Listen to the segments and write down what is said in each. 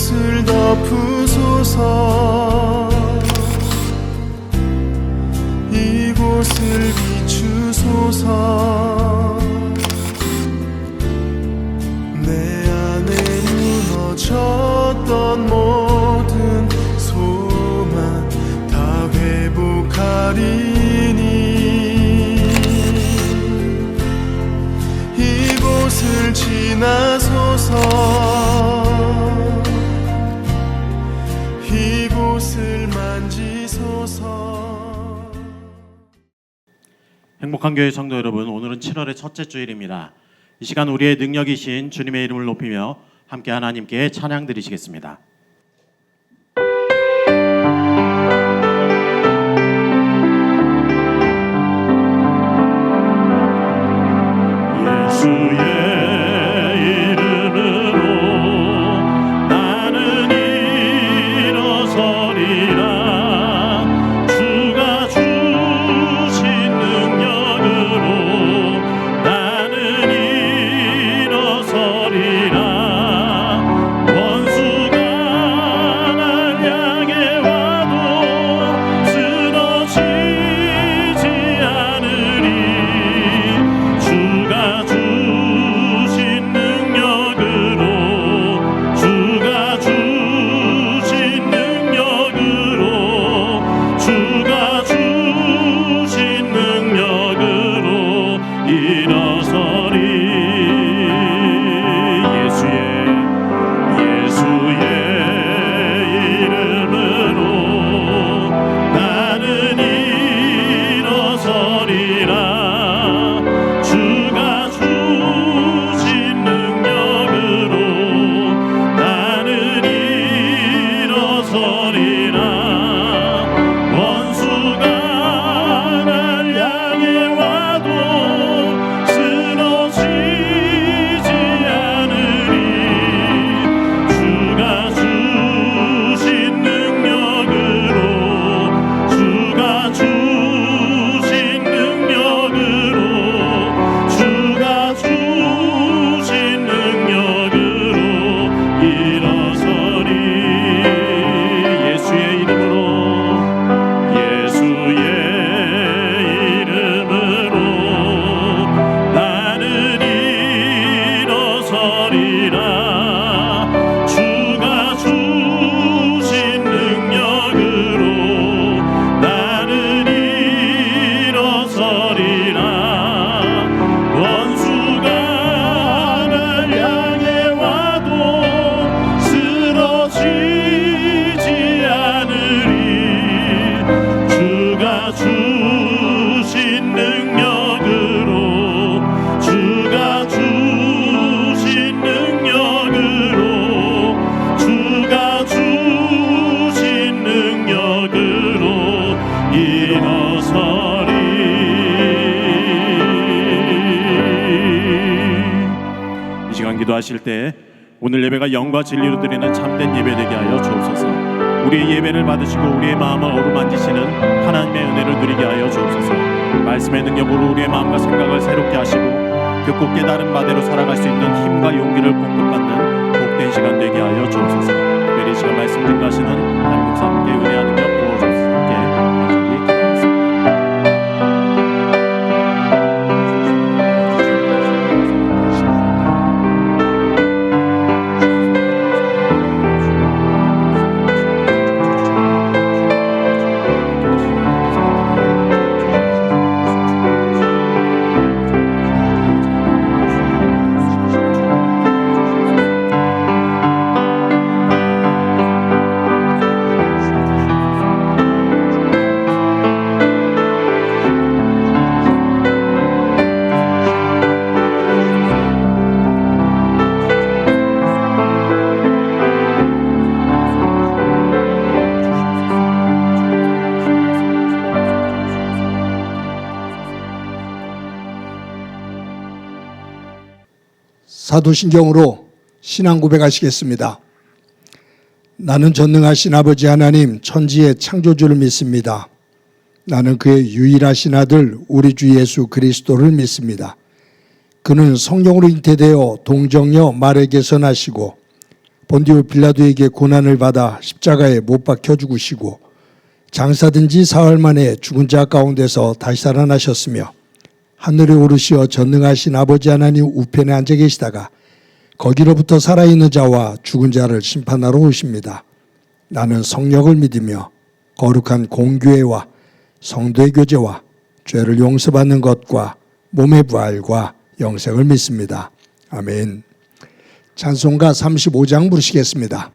이곳을 덮으소서. 이곳을 비추소서. 내 안에 무너졌던 모든 소망 다 회복하리니 이곳을 지나소서. 이곳을 만지소서. 행복한 교회 성도 여러분, 오늘은 7월의 첫째 주일입니다. 이 시간 우리의 능력이신 주님의 이름을 높이며 함께 하나님께 찬양 드리시겠습니다. 예수의 기도하실 때 오늘 예배가 영과 진리로 드리는 참된 예배 되게 하여 주옵소서. 우리의 예배를 받으시고 우리의 마음을 어루만지시는 하나님의 은혜를 누리게 하여 주옵소서. 말씀의 능력으로 우리의 마음과 생각을 새롭게 하시고 듣고 깨달은 바대로 살아갈 수 있는 힘과 용기를 공급받는 복된 시간 되게 하여 주옵소서. 특별히 이 시간 말씀 증거하시는 담임 목사 함께 은혜와 능력 부어주옵소서. 함께 간절히 기도하겠습니다. 사도신경으로 신앙 고백하시겠습니다. 나는 전능하신 아버지 하나님 천지의 창조주를 믿습니다. 나는 그의 유일하신 아들 우리 주 예수 그리스도를 믿습니다. 그는 성령으로 잉태되어 동정녀 마리아에게서 나시고 본디오 빌라도에게 고난을 받아 십자가에 못 박혀 죽으시고 장사된 지 사흘 만에 죽은 자 가운데서 다시 살아나셨으며 하늘에 오르시어 전능하신 아버지 하나님 우편에 앉아 계시다가 거기로부터 살아있는 자와 죽은 자를 심판하러 오십니다. 나는 성령을 믿으며 거룩한 공교회와 성도의 교제와 죄를 용서받는 것과 몸의 부활과 영생을 믿습니다. 아멘. 찬송가 35장 부르시겠습니다.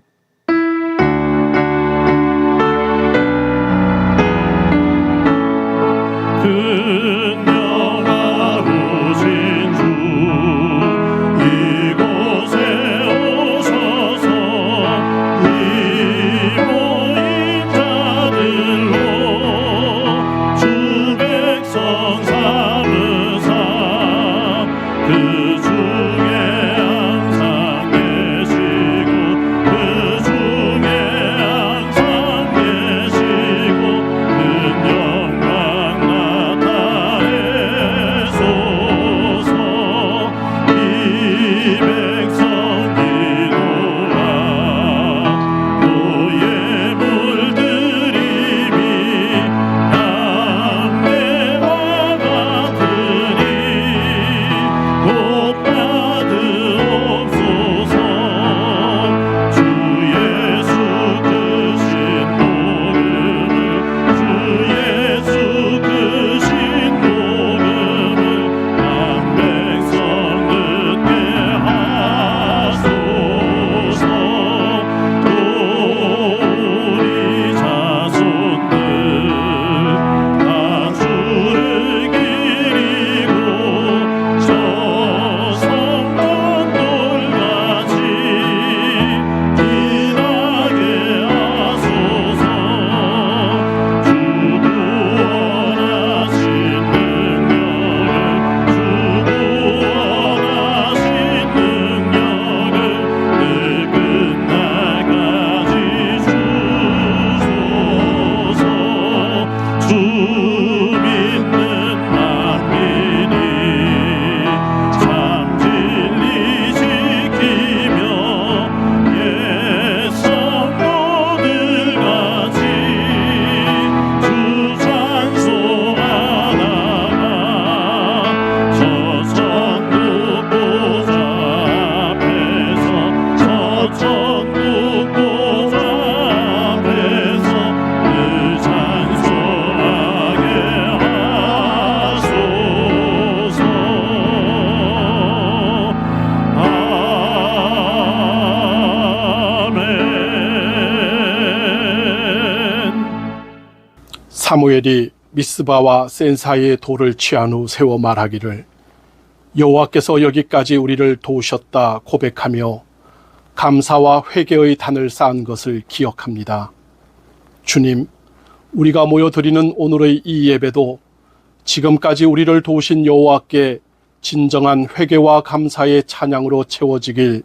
사무엘이 미스바와 센 사이의 돌을 취한 후 세워 말하기를 여호와께서 여기까지 우리를 도우셨다 고백하며 감사와 회개의 단을 쌓은 것을 기억합니다. 주님, 우리가 모여드리는 오늘의 이 예배도 지금까지 우리를 도우신 여호와께 진정한 회개와 감사의 찬양으로 채워지길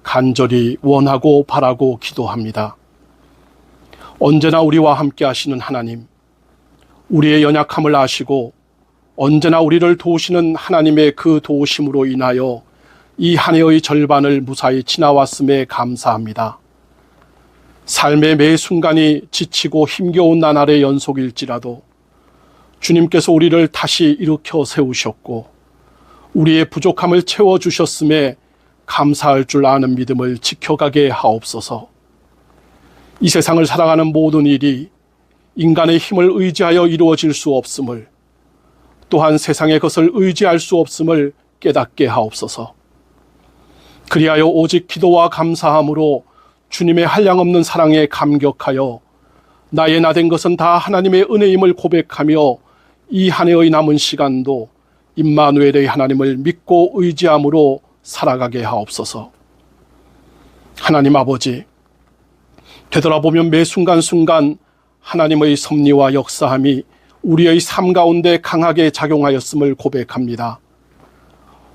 간절히 원하고 바라고 기도합니다. 언제나 우리와 함께 하시는 하나님, 우리의 연약함을 아시고 언제나 우리를 도우시는 하나님의 그 도우심으로 인하여 이 한 해의 절반을 무사히 지나왔음에 감사합니다. 삶의 매 순간이 지치고 힘겨운 나날의 연속일지라도 주님께서 우리를 다시 일으켜 세우셨고 우리의 부족함을 채워주셨음에 감사할 줄 아는 믿음을 지켜가게 하옵소서. 이 세상을 살아가는 모든 일이 인간의 힘을 의지하여 이루어질 수 없음을, 또한 세상의 것을 의지할 수 없음을 깨닫게 하옵소서. 그리하여 오직 기도와 감사함으로 주님의 한량없는 사랑에 감격하여 나의 나된 것은 다 하나님의 은혜임을 고백하며 이 한 해의 남은 시간도 임마누엘의 하나님을 믿고 의지함으로 살아가게 하옵소서. 하나님 아버지, 되돌아보면 매 순간순간 하나님의 섭리와 역사함이 우리의 삶 가운데 강하게 작용하였음을 고백합니다.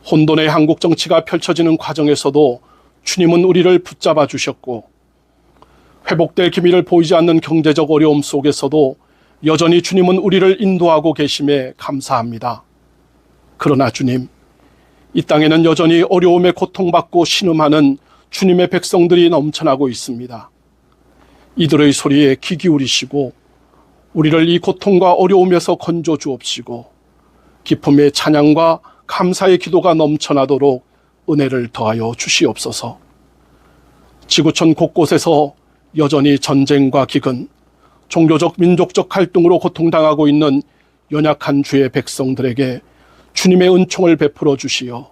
혼돈의 한국 정치가 펼쳐지는 과정에서도 주님은 우리를 붙잡아 주셨고 회복될 기미를 보이지 않는 경제적 어려움 속에서도 여전히 주님은 우리를 인도하고 계심에 감사합니다. 그러나 주님, 이 땅에는 여전히 어려움에 고통받고 신음하는 주님의 백성들이 넘쳐나고 있습니다. 이들의 소리에 귀 기울이시고 우리를 이 고통과 어려움에서 건져 주옵시고 기쁨의 찬양과 감사의 기도가 넘쳐나도록 은혜를 더하여 주시옵소서. 지구촌 곳곳에서 여전히 전쟁과 기근, 종교적 민족적 갈등으로 고통당하고 있는 연약한 주의 백성들에게 주님의 은총을 베풀어 주시어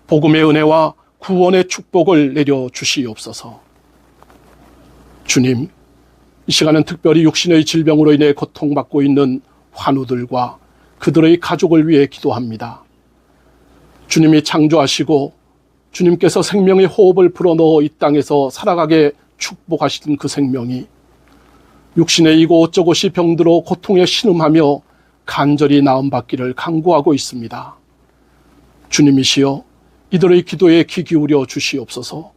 복음의 은혜와 구원의 축복을 내려 주시옵소서. 주님, 이 시간은 특별히 육신의 질병으로 인해 고통받고 있는 환우들과 그들의 가족을 위해 기도합니다. 주님이 창조하시고 주님께서 생명의 호흡을 불어넣어 이 땅에서 살아가게 축복하신 그 생명이 육신의 이곳저곳이 병들어 고통에 신음하며 간절히 나음받기를 간구하고 있습니다. 주님이시여 이들의 기도에 귀 기울여 주시옵소서.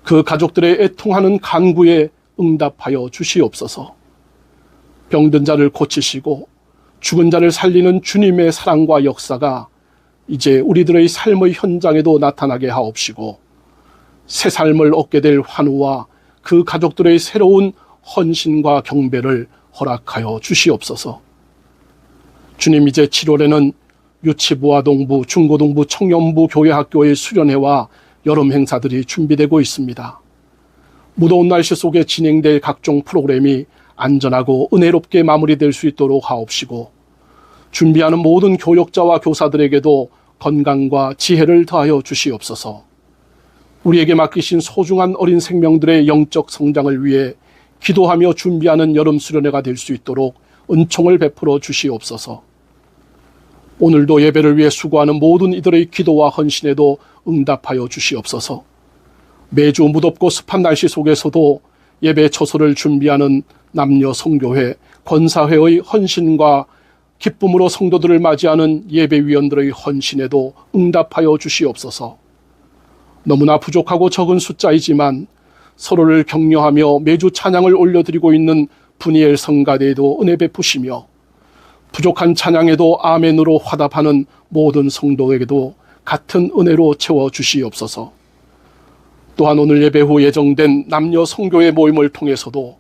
그 가족들의 애통하는 간구에 응답하여 주시옵소서. 병든 자를 고치시고 죽은 자를 살리는 주님의 사랑과 역사가 이제 우리들의 삶의 현장에도 나타나게 하옵시고 새 삶을 얻게 될 환우와 그 가족들의 새로운 헌신과 경배를 허락하여 주시옵소서. 주님, 이제 7월에는 유치부와 동부, 중고등부, 청년부 교회학교의 수련회와 여름 행사들이 준비되고 있습니다. 무더운 날씨 속에 진행될 각종 프로그램이 안전하고 은혜롭게 마무리될 수 있도록 하옵시고 준비하는 모든 교역자와 교사들에게도 건강과 지혜를 더하여 주시옵소서. 우리에게 맡기신 소중한 어린 생명들의 영적 성장을 위해 기도하며 준비하는 여름 수련회가 될 수 있도록 은총을 베풀어 주시옵소서. 오늘도 예배를 위해 수고하는 모든 이들의 기도와 헌신에도 응답하여 주시옵소서. 매주 무덥고 습한 날씨 속에서도 예배 처소를 준비하는 남녀 성교회, 권사회의 헌신과 기쁨으로 성도들을 맞이하는 예배위원들의 헌신에도 응답하여 주시옵소서. 너무나 부족하고 적은 숫자이지만 서로를 격려하며 매주 찬양을 올려드리고 있는 분이엘 성가대에도 은혜 베푸시며 부족한 찬양에도 아멘으로 화답하는 모든 성도에게도 같은 은혜로 채워 주시옵소서. 또한 오늘 예배 후 예정된 남녀 성교회 모임을 통해서도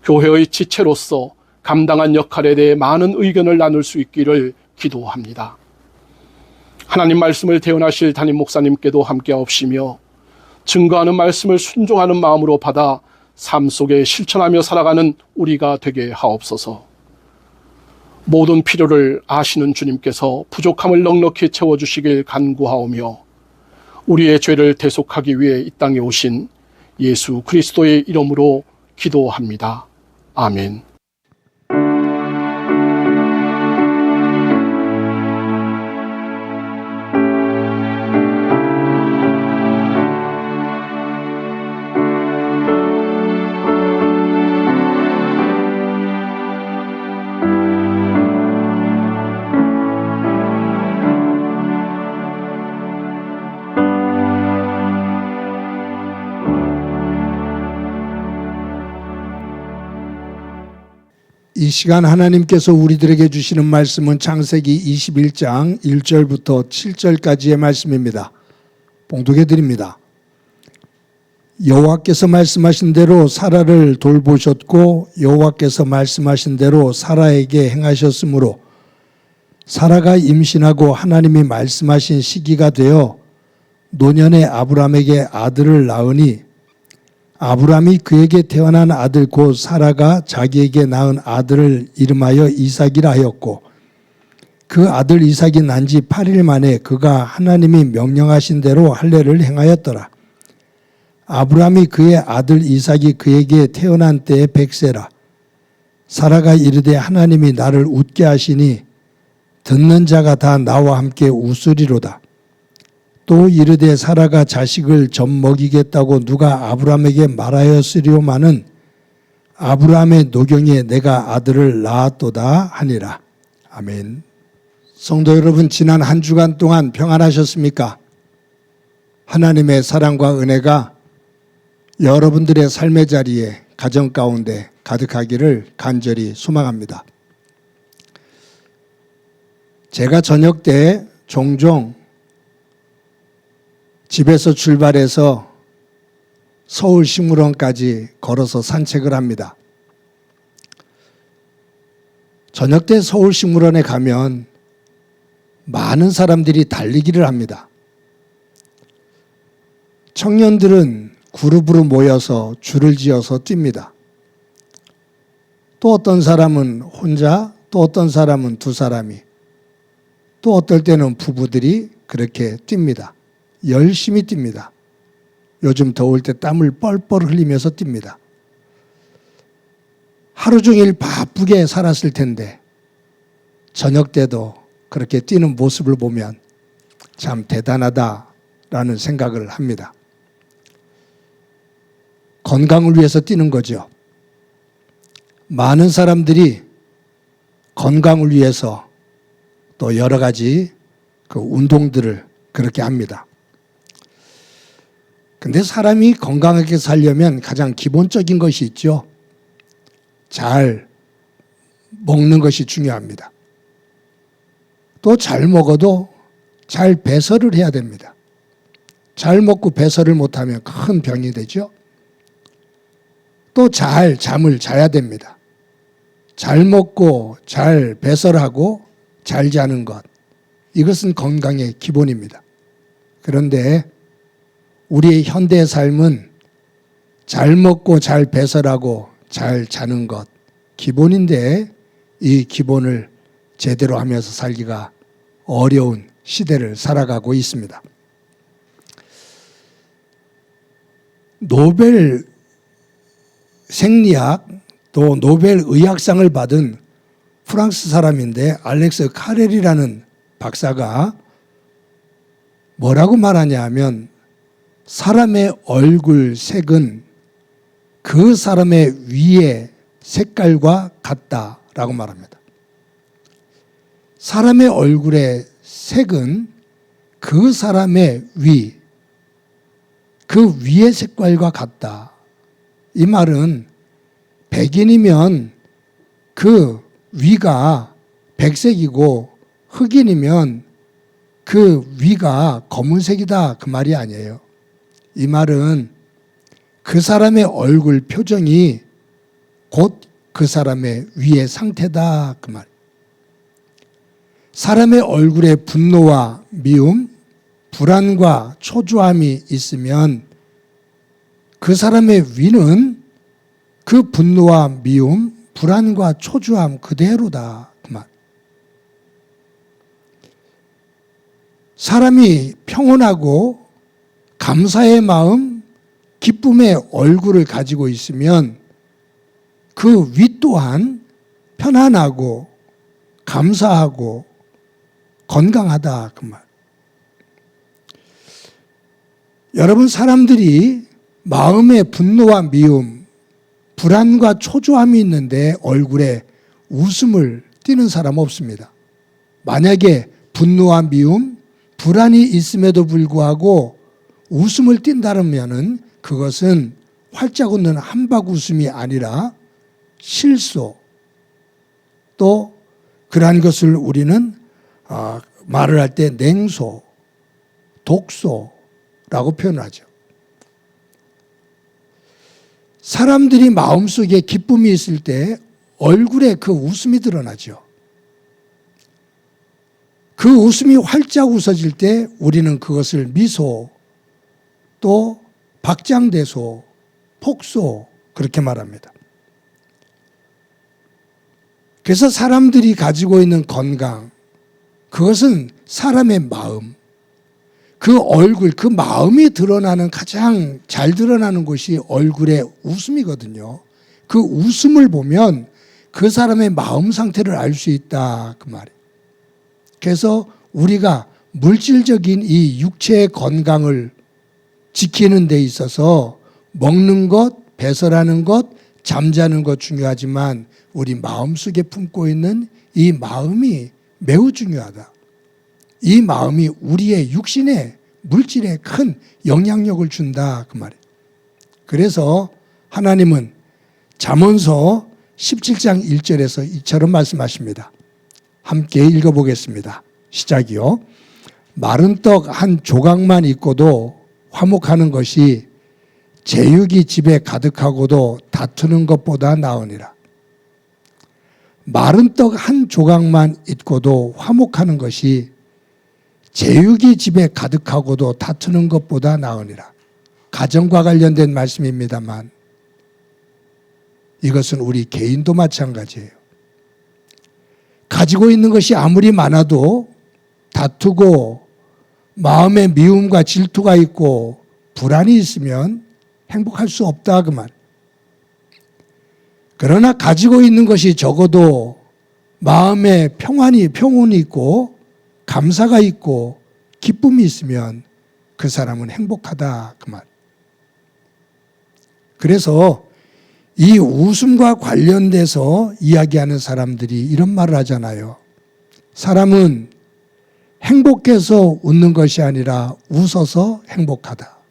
교회의 지체로서 감당한 역할에 대해 많은 의견을 나눌 수 있기를 기도합니다. 하나님 말씀을 대언하실 담임 목사님께도 함께하옵시며 증거하는 말씀을 순종하는 마음으로 받아 삶 속에 실천하며 살아가는 우리가 되게 하옵소서. 모든 필요를 아시는 주님께서 부족함을 넉넉히 채워주시길 간구하오며 우리의 죄를 대속하기 위해 이 땅에 오신 예수 그리스도의 이름으로 기도합니다. 아멘. 이 시간 하나님께서 우리들에게 주시는 말씀은 창세기 21장 1절부터 7절까지의 말씀입니다. 봉독해 드립니다. 여호와께서 말씀하신 대로 사라를 돌보셨고 여호와께서 말씀하신 대로 사라에게 행하셨으므로 사라가 임신하고 하나님이 말씀하신 시기가 되어 노년에 아브람에게 아들을 낳으니 아브람이 그에게 태어난 아들 곧 사라가 자기에게 낳은 아들을 이름하여 이삭이라 하였고 그 아들 이삭이 난 지 8일 만에 그가 하나님이 명령하신 대로 할례를 행하였더라. 아브람이 그의 아들 이삭이 그에게 태어난 때에 100세라. 사라가 이르되 하나님이 나를 웃게 하시니 듣는 자가 다 나와 함께 웃으리로다. 또 이르되 사라가 자식을 젖먹이겠다고 누가 아브람에게 말하였으리오마는 아브람의 노경에 내가 아들을 낳았도다 하니라. 아멘. 성도 여러분, 지난 한 주간 동안 평안하셨습니까? 하나님의 사랑과 은혜가 여러분들의 삶의 자리에 가정 가운데 가득하기를 간절히 소망합니다. 제가 저녁 때 종종 집에서 출발해서 서울식물원까지 걸어서 산책을 합니다. 저녁 때 서울식물원에 가면 많은 사람들이 달리기를 합니다. 청년들은 그룹으로 모여서 줄을 지어서 뜁니다. 또 어떤 사람은 혼자, 또 어떤 사람은 두 사람이, 또 어떨 때는 부부들이 그렇게 뜁니다. 열심히 뜁니다. 요즘 더울 때 땀을 뻘뻘 흘리면서 뜁니다. 하루 종일 바쁘게 살았을 텐데 저녁 때도 그렇게 뛰는 모습을 보면 참 대단하다라는 생각을 합니다. 건강을 위해서 뛰는 거죠. 많은 사람들이 건강을 위해서 또 여러 가지 그 운동들을 그렇게 합니다. 근데 사람이 건강하게 살려면 가장 기본적인 것이 있죠. 잘 먹는 것이 중요합니다. 또 잘 먹어도 잘 배설을 해야 됩니다. 잘 먹고 배설을 못하면 큰 병이 되죠. 또 잘 잠을 자야 됩니다. 잘 먹고 잘 배설하고 잘 자는 것, 이것은 건강의 기본입니다. 그런데 우리의 현대의 삶은 잘 먹고 잘 배설하고 잘 자는 것, 기본인데 이 기본을 제대로 하면서 살기가 어려운 시대를 살아가고 있습니다. 노벨 생리학 또 노벨 의학상을 받은 프랑스 사람인데 알렉스 카렐이라는 박사가 뭐라고 말하냐 하면 사람의 얼굴 색은 그 사람의 위의 색깔과 같다라고 말합니다. 사람의 얼굴의 색은 그 사람의 위, 그 위의 색깔과 같다. 이 말은 백인이면 그 위가 백색이고 흑인이면 그 위가 검은색이다, 그 말이 아니에요. 이 말은 그 사람의 얼굴 표정이 곧 그 사람의 위의 상태다, 그 말. 사람의 얼굴에 분노와 미움, 불안과 초조함이 있으면 그 사람의 위는 그 분노와 미움, 불안과 초조함 그대로다, 그 말. 사람이 평온하고 감사의 마음, 기쁨의 얼굴을 가지고 있으면 그 위 또한 편안하고 감사하고 건강하다, 그 말. 여러분, 사람들이 마음에 분노와 미움, 불안과 초조함이 있는데 얼굴에 웃음을 띠는 사람 없습니다. 만약에 분노와 미움, 불안이 있음에도 불구하고 웃음을 띈다면 그것은 활짝 웃는 한박 웃음이 아니라 실소, 또 그러한 것을 우리는 말을 할 때 냉소, 독소라고 표현하죠. 사람들이 마음속에 기쁨이 있을 때 얼굴에 그 웃음이 드러나죠. 그 웃음이 활짝 웃어질 때 우리는 그것을 미소, 또 박장대소, 폭소 그렇게 말합니다. 그래서 사람들이 가지고 있는 건강, 그것은 사람의 마음, 그 얼굴, 그 마음이 드러나는 가장 잘 드러나는 곳이 얼굴의 웃음이거든요. 그 웃음을 보면 그 사람의 마음 상태를 알 수 있다, 그 말이에요. 그래서 우리가 물질적인 이 육체의 건강을 지키는 데 있어서 먹는 것, 배설하는 것, 잠자는 것 중요하지만 우리 마음속에 품고 있는 이 마음이 매우 중요하다. 이 마음이 우리의 육신의 물질에 큰 영향력을 준다, 그 말이에요. 그래서 하나님은 잠언서 17장 1절에서 이처럼 말씀하십니다. 함께 읽어보겠습니다. 시작이요. 마른 떡 한 조각만 있고도 화목하는 것이 제육이 집에 가득하고도 다투는 것보다 나으니라. 마른 떡 한 조각만 있고도 화목하는 것이 제육이 집에 가득하고도 다투는 것보다 나으니라. 가정과 관련된 말씀입니다만 이것은 우리 개인도 마찬가지예요. 가지고 있는 것이 아무리 많아도 다투고 마음에 미움과 질투가 있고 불안이 있으면 행복할 수 없다 그 말. 그러나 가지고 있는 것이 적어도 마음에 평온이 있고 감사가 있고 기쁨이 있으면 그 사람은 행복하다 그 말. 그래서 이 웃음과 관련돼서 이야기하는 사람들이 이런 말을 하잖아요. 사람은 행복해서 웃는 것이 아니라 웃어서 행복하다.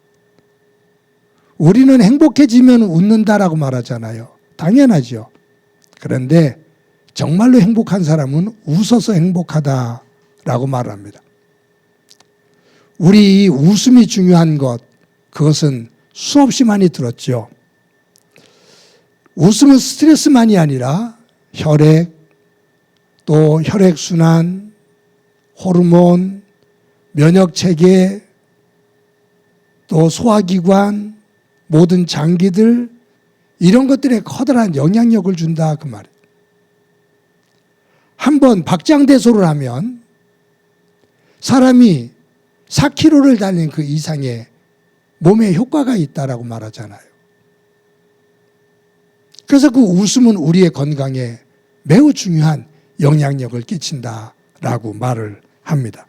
우리는 행복해지면 웃는다라고 말하잖아요. 당연하죠. 그런데 정말로 행복한 사람은 웃어서 행복하다라고 말합니다. 우리 웃음이 중요한 것, 그것은 수없이 많이 들었죠. 웃음은 스트레스만이 아니라 혈액, 또 혈액순환, 호르몬, 면역체계, 또 소화기관, 모든 장기들 이런 것들에 커다란 영향력을 준다 그 말이에요. 한번 박장대소를 하면 사람이 4km를 달린 그 이상의 몸에 효과가 있다라고 말하잖아요. 그래서 그 웃음은 우리의 건강에 매우 중요한 영향력을 끼친다라고 말을 합니다.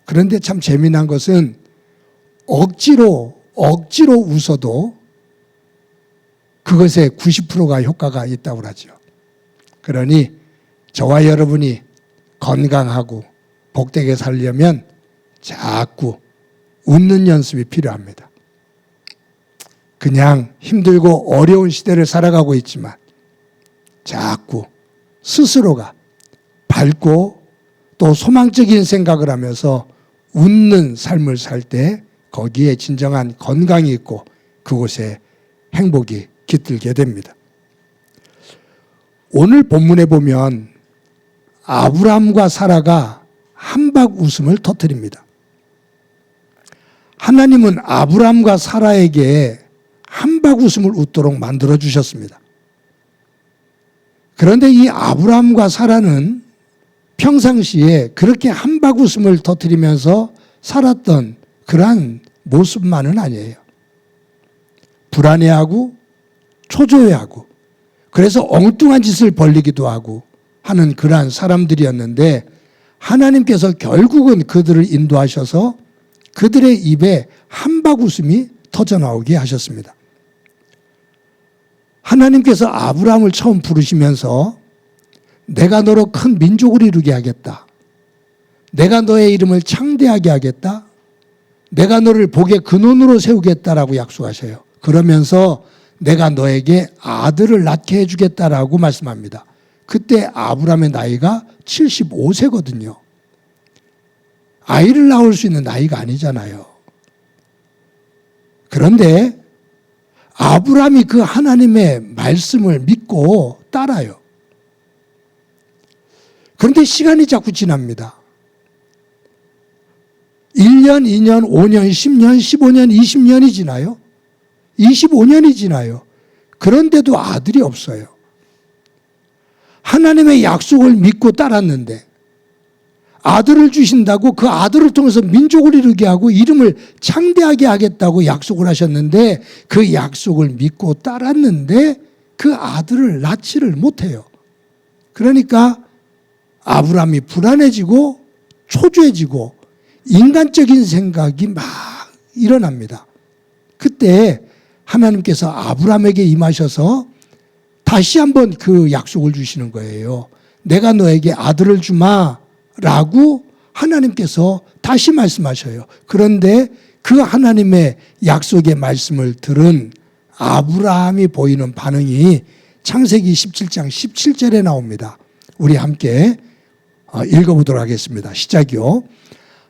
그런데 참 재미난 것은 억지로 웃어도 그것에 90%가 효과가 있다고 하죠. 그러니 저와 여러분이 건강하고 복되게 살려면 자꾸 웃는 연습이 필요합니다. 그냥 힘들고 어려운 시대를 살아가고 있지만 자꾸 스스로가 밝고 또 소망적인 생각을 하면서 웃는 삶을 살 때 거기에 진정한 건강이 있고 그곳에 행복이 깃들게 됩니다. 오늘 본문에 보면 아브라함과 사라가 한박 웃음을 터뜨립니다. 하나님은 아브라함과 사라에게 한박 웃음을 웃도록 만들어 주셨습니다. 그런데 이 아브라함과 사라는 평상시에 그렇게 한박 웃음을 터뜨리면서 살았던 그러한 모습만은 아니에요. 불안해하고 초조해하고 그래서 엉뚱한 짓을 벌리기도 하고 하는 그러한 사람들이었는데 하나님께서 결국은 그들을 인도하셔서 그들의 입에 한박 웃음이 터져나오게 하셨습니다. 하나님께서 아브라함을 처음 부르시면서 내가 너로 큰 민족을 이루게 하겠다. 내가 너의 이름을 창대하게 하겠다. 내가 너를 복의 근원으로 세우겠다라고 약속하셔요. 그러면서 내가 너에게 아들을 낳게 해주겠다라고 말씀합니다. 그때 아브라함의 나이가 75세거든요. 아이를 낳을 수 있는 나이가 아니잖아요. 그런데 아브라함이 그 하나님의 말씀을 믿고 따라요. 그런데 시간이 자꾸 지납니다. 1년, 2년, 5년, 10년, 15년, 20년이 지나요. 25년이 지나요. 그런데도 아들이 없어요. 하나님의 약속을 믿고 따랐는데 아들을 주신다고 그 아들을 통해서 민족을 이루게 하고 이름을 창대하게 하겠다고 약속을 하셨는데 그 약속을 믿고 따랐는데 그 아들을 낳지를 못해요. 그러니까 아브라함이 불안해지고 초조해지고 인간적인 생각이 막 일어납니다. 그때 하나님께서 아브라함에게 임하셔서 다시 한번 그 약속을 주시는 거예요. 내가 너에게 아들을 주마라고 하나님께서 다시 말씀하셔요. 그런데 그 하나님의 약속의 말씀을 들은 아브라함이 보이는 반응이 창세기 17장 17절에 나옵니다. 우리 함께 읽어보도록 하겠습니다. 시작이요.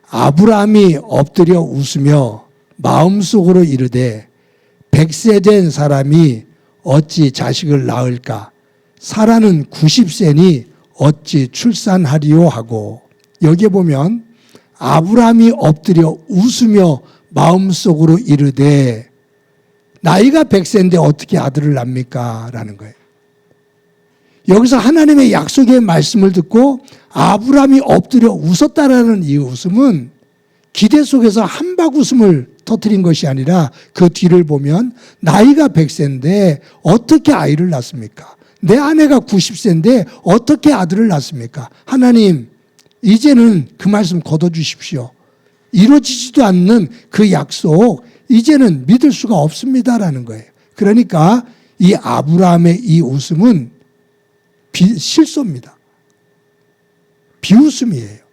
아브라함이 엎드려 웃으며 마음속으로 이르되 100세 된 사람이 어찌 자식을 낳을까? 사라는 90세니 어찌 출산하리요 하고, 여기에 보면 아브라함이 엎드려 웃으며 마음속으로 이르되 나이가 100세인데 어떻게 아들을 낳습니까? 라는 거예요. 여기서 하나님의 약속의 말씀을 듣고 아브라함이 엎드려 웃었다라는 이 웃음은 기대 속에서 한박 웃음을 터뜨린 것이 아니라 그 뒤를 보면 나이가 100세인데 어떻게 아이를 낳습니까? 내 아내가 90세인데 어떻게 아들을 낳습니까? 하나님, 이제는 그 말씀 거둬주십시오. 이루어지지도 않는 그 약속, 이제는 믿을 수가 없습니다라는 거예요. 그러니까 이 아브라함의 이 웃음은 실소입니다. 비웃음이에요.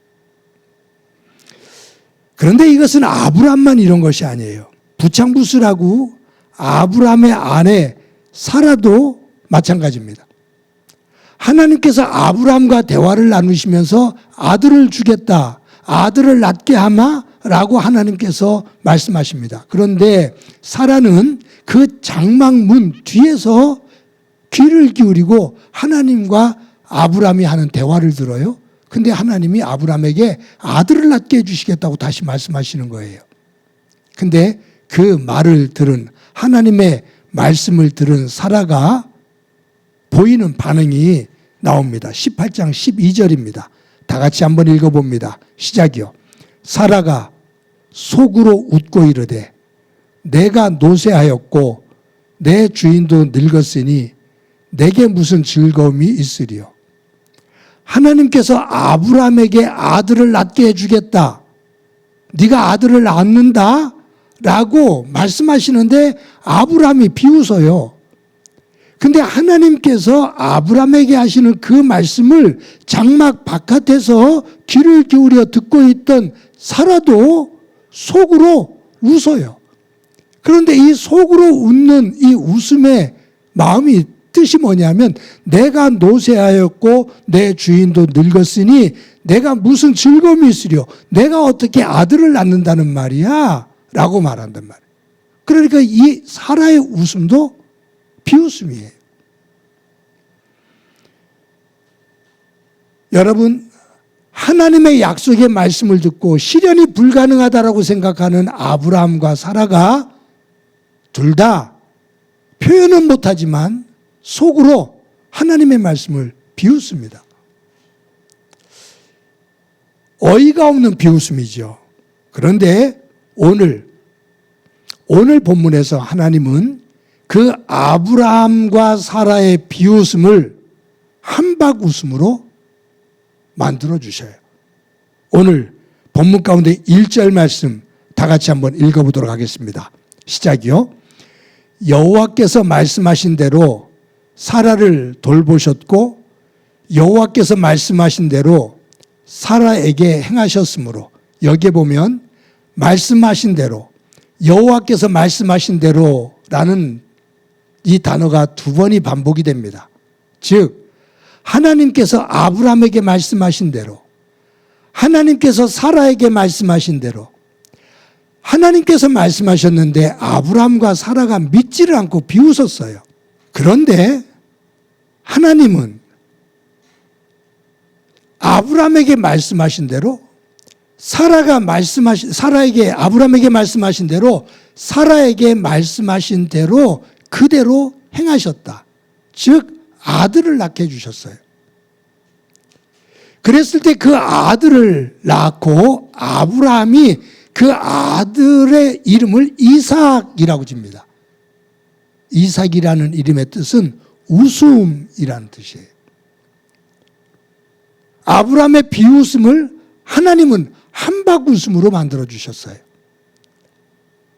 그런데 이것은 아브라함만 이런 것이 아니에요. 부창부수라고 아브라함의 아내 사라도 마찬가지입니다. 하나님께서 아브라함과 대화를 나누시면서 아들을 주겠다, 아들을 낳게 하마라고 하나님께서 말씀하십니다. 그런데 사라는 그 장막문 뒤에서 귀를 기울이고 하나님과 아브라함이 하는 대화를 들어요. 근데 하나님이 아브라함에게 아들을 낳게 해주시겠다고 다시 말씀하시는 거예요. 근데 그 말을 들은, 하나님의 말씀을 들은 사라가 보이는 반응이 나옵니다. 18장 12절입니다. 다 같이 한번 읽어봅니다. 시작이요. 사라가 속으로 웃고 이르되 내가 노쇠하였고 내 주인도 늙었으니 내게 무슨 즐거움이 있으리요. 하나님께서 아브라함에게 아들을 낳게 해주겠다, 네가 아들을 낳는다 라고 말씀하시는데 아브라함이 비웃어요. 근데 하나님께서 아브라함에게 하시는 그 말씀을 장막 바깥에서 귀를 기울여 듣고 있던 사라도 속으로 웃어요. 그런데 이 속으로 웃는 이 웃음의 마음이 뜻이 뭐냐면 내가 노쇠하였고 내 주인도 늙었으니 내가 무슨 즐거움이 있으려, 내가 어떻게 아들을 낳는다는 말이야 라고 말한단 말이에요. 그러니까 이 사라의 웃음도 비웃음이에요. 여러분, 하나님의 약속의 말씀을 듣고 실현이 불가능하다라고 생각하는 아브라함과 사라가 둘 다 표현은 못하지만 속으로 하나님의 말씀을 비웃습니다. 어이가 없는 비웃음이죠. 그런데 오늘 본문에서 하나님은 그 아브라함과 사라의 비웃음을 한박 웃음으로 만들어 주셔요. 오늘 본문 가운데 1절 말씀 다 같이 한번 읽어보도록 하겠습니다. 시작이요. 여호와께서 말씀하신 대로 사라를 돌보셨고 여호와께서 말씀하신 대로 사라에게 행하셨으므로, 여기에 보면 말씀하신 대로, 여호와께서 말씀하신 대로라는 이 단어가 두 번이 반복이 됩니다. 즉 하나님께서 아브라함에게 말씀하신 대로, 하나님께서 사라에게 말씀하신 대로, 하나님께서 말씀하셨는데 아브라함과 사라가 믿지를 않고 비웃었어요. 그런데 하나님은 아브라함에게 말씀하신 대로, 사라에게 아브라함에게 말씀하신 대로, 사라에게 말씀하신 대로 그대로 행하셨다. 즉 아들을 낳게 해주셨어요. 그랬을 때 그 아들을 낳고 아브라함이 그 아들의 이름을 이삭이라고 집니다. 이삭이라는 이름의 뜻은 웃음이라는 뜻이에요. 아브라함의 비웃음을 하나님은 한박 웃음으로 만들어 주셨어요.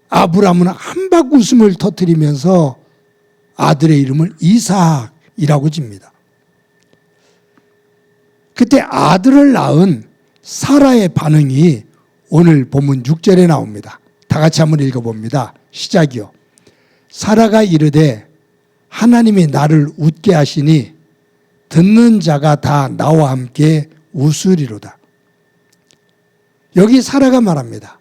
아브라함은 한박 웃음을 터뜨리면서 아들의 이름을 이삭이라고 집니다. 그때 아들을 낳은 사라의 반응이 오늘 본문 6절에 나옵니다. 다 같이 한번 읽어봅니다. 시작이요. 사라가 이르되 하나님이 나를 웃게 하시니 듣는 자가 다 나와 함께 웃으리로다. 여기 사라가 말합니다.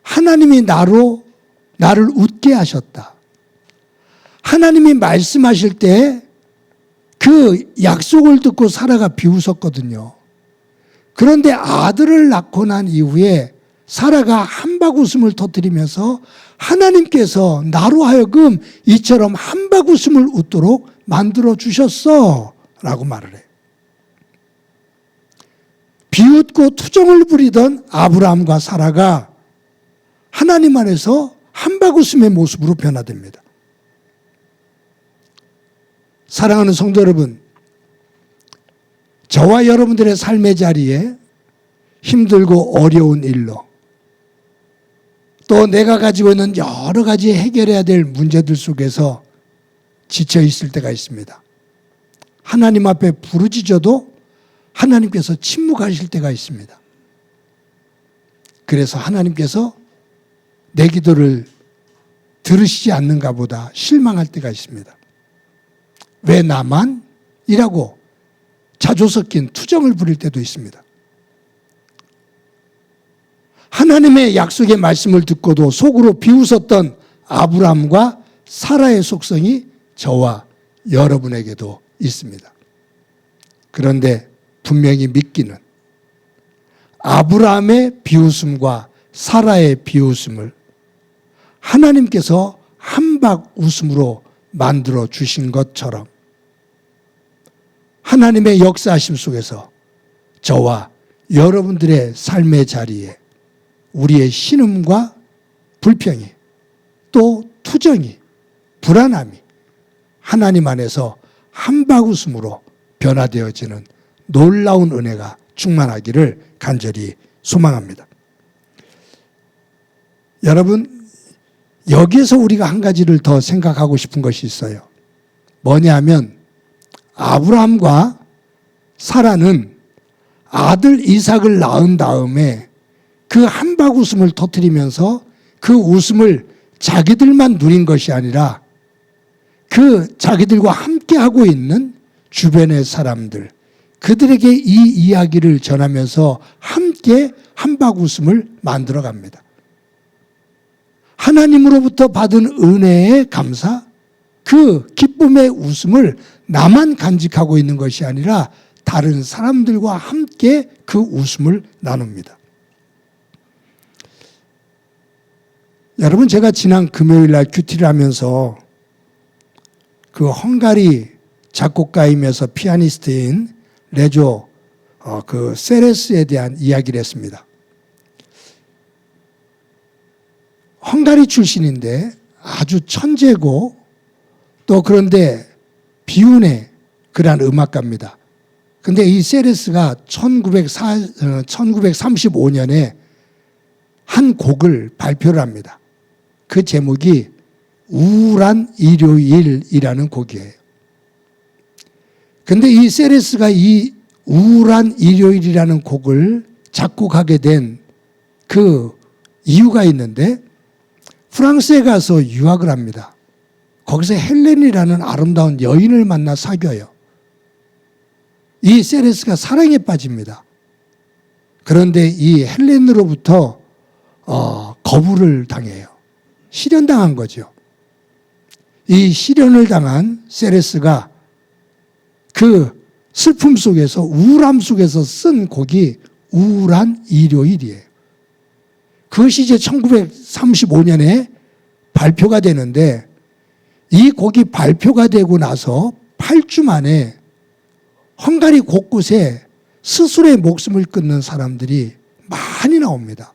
하나님이 나를 웃게 하셨다. 하나님이 말씀하실 때 그 약속을 듣고 사라가 비웃었거든요. 그런데 아들을 낳고 난 이후에 사라가 한박웃음을 터뜨리면서 하나님께서 나로 하여금 이처럼 한박웃음을 웃도록 만들어 주셨어 라고 말을 해요. 비웃고 투정을 부리던 아브라함과 사라가 하나님 안에서 한박웃음의 모습으로 변화됩니다. 사랑하는 성도 여러분, 저와 여러분들의 삶의 자리에 힘들고 어려운 일로 또 내가 가지고 있는 여러 가지 해결해야 될 문제들 속에서 지쳐 있을 때가 있습니다. 하나님 앞에 부르짖어도 하나님께서 침묵하실 때가 있습니다. 그래서 하나님께서 내 기도를 들으시지 않는가 보다 실망할 때가 있습니다. 왜 나만? 이라고 자조 섞인 투정을 부릴 때도 있습니다. 하나님의 약속의 말씀을 듣고도 속으로 비웃었던 아브라함과 사라의 속성이 저와 여러분에게도 있습니다. 그런데 분명히 믿기는 아브라함의 비웃음과 사라의 비웃음을 하나님께서 한박 웃음으로 만들어 주신 것처럼 하나님의 역사하심 속에서 저와 여러분들의 삶의 자리에 우리의 신음과 불평이 또 투정이 불안함이 하나님 안에서 한박웃음으로 변화되어지는 놀라운 은혜가 충만하기를 간절히 소망합니다. 여러분, 여기에서 우리가 한 가지를 더 생각하고 싶은 것이 있어요. 뭐냐 하면 아브라함과 사라는 아들 이삭을 낳은 다음에 그 한박웃음을 터뜨리면서 그 웃음을 자기들만 누린 것이 아니라 그 자기들과 함께하고 있는 주변의 사람들, 그들에게 이 이야기를 전하면서 함께 한박웃음을 만들어 갑니다. 하나님으로부터 받은 은혜에 감사, 그 기쁨의 웃음을 나만 간직하고 있는 것이 아니라 다른 사람들과 함께 그 웃음을 나눕니다. 여러분, 제가 지난 금요일 날 큐티를 하면서 그 헝가리 작곡가이면서 피아니스트인 레조 그 세레스에 대한 이야기를 했습니다. 헝가리 출신인데 아주 천재고 또 그런데 비운의 그러한 음악가입니다. 근데 이 세레스가 1935년에 한 곡을 발표를 합니다. 그 제목이 우울한 일요일이라는 곡이에요. 근데 이 세레스가 이 우울한 일요일이라는 곡을 작곡하게 된 그 이유가 있는데 프랑스에 가서 유학을 합니다. 거기서 헬렌이라는 아름다운 여인을 만나 사귀어요. 이 세레스가 사랑에 빠집니다. 그런데 이 헬렌으로부터 거부를 당해요. 실현당한 거죠. 이 실현을 당한 세레스가 그 슬픔 속에서 우울함 속에서 쓴 곡이 우울한 일요일이에요. 그것이 이제 1935년에 발표가 되는데 이 곡이 발표가 되고 나서 8주 만에 헝가리 곳곳에 스스로의 목숨을 끊는 사람들이 많이 나옵니다.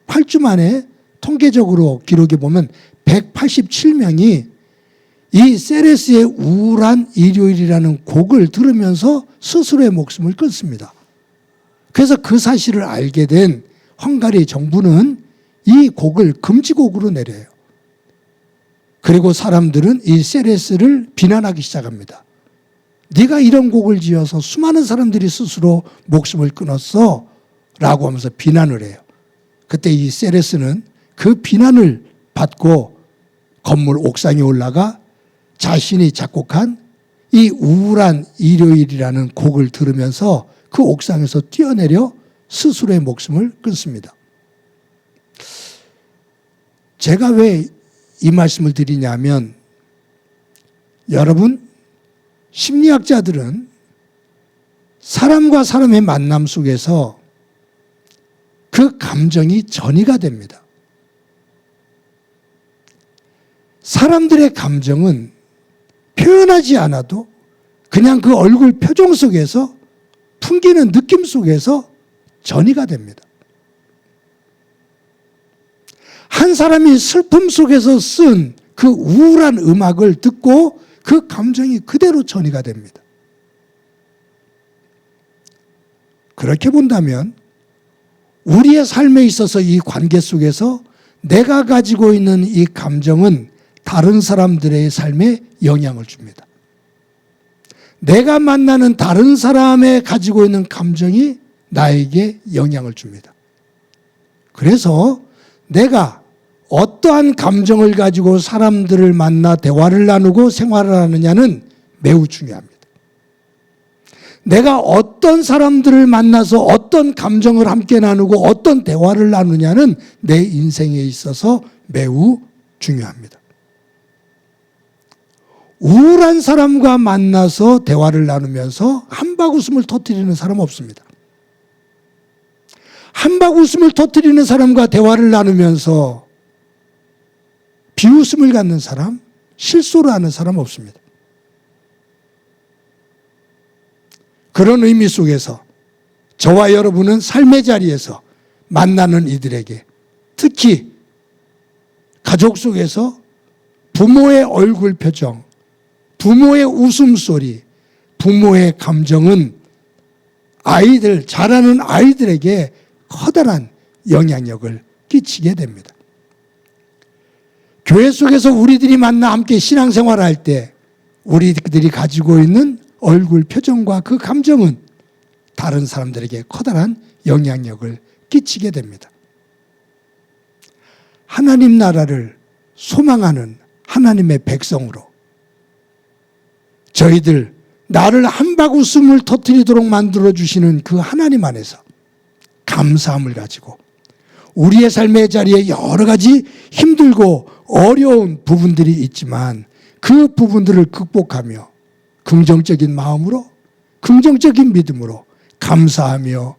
8주 만에 통계적으로 기록해 보면 187명이 이 세레스의 우울한 일요일이라는 곡을 들으면서 스스로의 목숨을 끊습니다. 그래서 그 사실을 알게 된 헝가리 정부는 이 곡을 금지곡으로 내려요. 그리고 사람들은 이 세레스를 비난하기 시작합니다. 네가 이런 곡을 지어서 수많은 사람들이 스스로 목숨을 끊었어 라고 하면서 비난을 해요. 그때 이 세레스는 그 비난을 받고 건물 옥상에 올라가 자신이 작곡한 이 우울한 일요일이라는 곡을 들으면서 그 옥상에서 뛰어내려 스스로의 목숨을 끊습니다. 제가 왜 이 말씀을 드리냐면 여러분, 심리학자들은 사람과 사람의 만남 속에서 그 감정이 전이가 됩니다. 사람들의 감정은 표현하지 않아도 그냥 그 얼굴 표정 속에서 풍기는 느낌 속에서 전이가 됩니다. 한 사람이 슬픔 속에서 쓴 그 우울한 음악을 듣고 그 감정이 그대로 전이가 됩니다. 그렇게 본다면 우리의 삶에 있어서 이 관계 속에서 내가 가지고 있는 이 감정은 다른 사람들의 삶에 영향을 줍니다. 내가 만나는 다른 사람의 가지고 있는 감정이 나에게 영향을 줍니다. 그래서 내가 어떠한 감정을 가지고 사람들을 만나 대화를 나누고 생활을 하느냐는 매우 중요합니다. 내가 어떤 사람들을 만나서 어떤 감정을 함께 나누고 어떤 대화를 나누냐는 내 인생에 있어서 매우 중요합니다. 우울한 사람과 만나서 대화를 나누면서 한박 웃음을 터뜨리는 사람 없습니다. 한박 웃음을 터뜨리는 사람과 대화를 나누면서 비웃음을 갖는 사람, 실소를 하는 사람 없습니다. 그런 의미 속에서 저와 여러분은 삶의 자리에서 만나는 이들에게, 특히 가족 속에서 부모의 얼굴 표정, 부모의 웃음소리, 부모의 감정은 아이들, 자라는 아이들에게 커다란 영향력을 끼치게 됩니다. 교회 속에서 우리들이 만나 함께 신앙생활을 할 때 우리들이 가지고 있는 얼굴 표정과 그 감정은 다른 사람들에게 커다란 영향력을 끼치게 됩니다. 하나님 나라를 소망하는 하나님의 백성으로 저희들 나를 한박 웃음을 터뜨리도록 만들어주시는 그 하나님 안에서 감사함을 가지고 우리의 삶의 자리에 여러 가지 힘들고 어려운 부분들이 있지만 그 부분들을 극복하며 긍정적인 마음으로, 긍정적인 믿음으로 감사하며